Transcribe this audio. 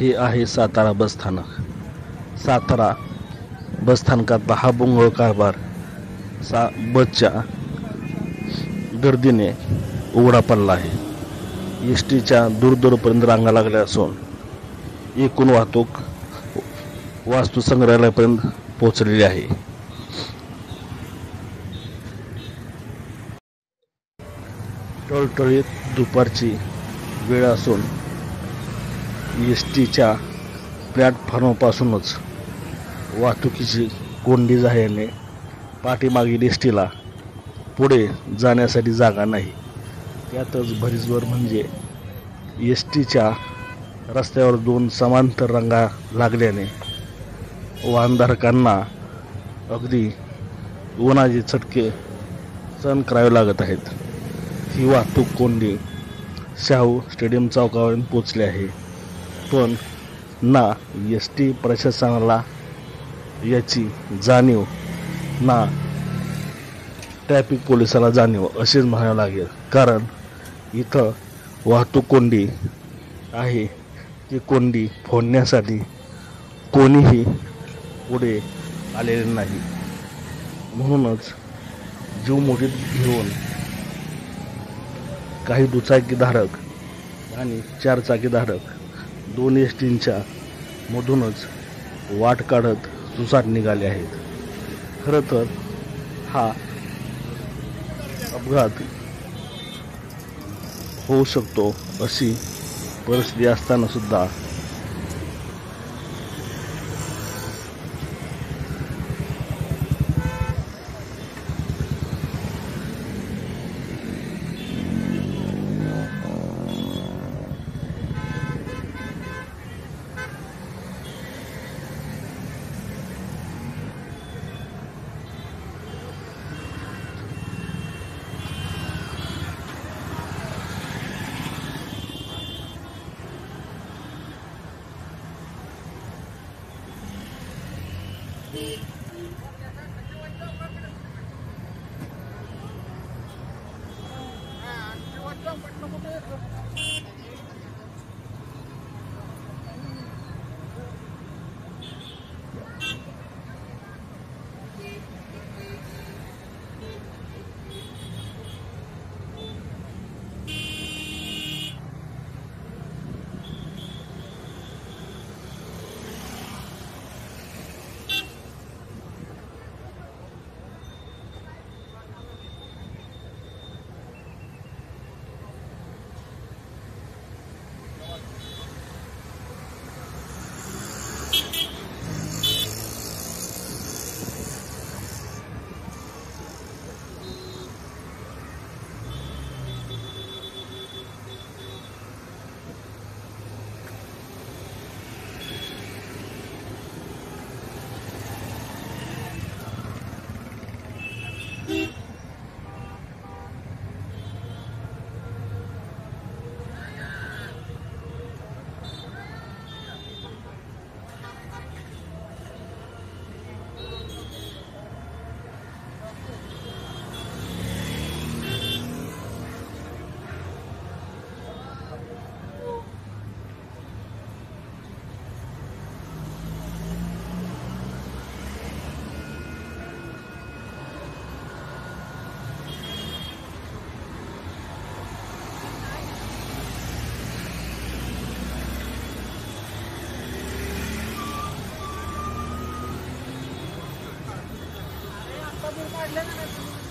हे आहे सातारा बसस्थानक। सातारा बसस्थानकातला हा बोंगळ कारभार बसच्या गर्दीने उघडा पडला आहे। एस टीच्या दूरपर्यंत रांगा लागल्या असून एकूण वाहतूक वास्तू संग्रहालयापर्यंत पोहोचलेली आहे। टळटळीत दुपारची वेळ असून एस टीच्या प्लॅटफॉर्मपासूनच वाहतुकीची कोंडी झाल्याने पाठीमागील एस टीला पुढे जाण्यासाठी जागा नाही। त्यातच भरीसभर म्हणजे एस टीच्या रस्त्यावर दोन समांतर रांगा लागल्याने वाहनधारकांना अगदी उन्हाचे चटके सहन करावे लागत आहेत। ही वाहतूक कोंडी शाहू स्टेडियम चौकापर्यंत पोहोचली आहे, पण ना एस टी प्रशासनाला याची जाणीव ना ट्रॅफिक पोलिसाला जाणीव असेच म्हणावे लागेल। कारण इथं वाहतूक कोंडी आहे, ती कोंडी फोडण्यासाठी कोणीही पुढे आलेले नाही। म्हणूनच जीव मुठीत घेऊन काही दुचाकीधारक आणि चारचाकीधारक दोन एस टींच्या मधूनच वाट काढत सुसाट निघाले आहेत। खरं तर हा अपघात होऊ शकतो अशी परिस्थिती असताना सुद्धा काढलं ना.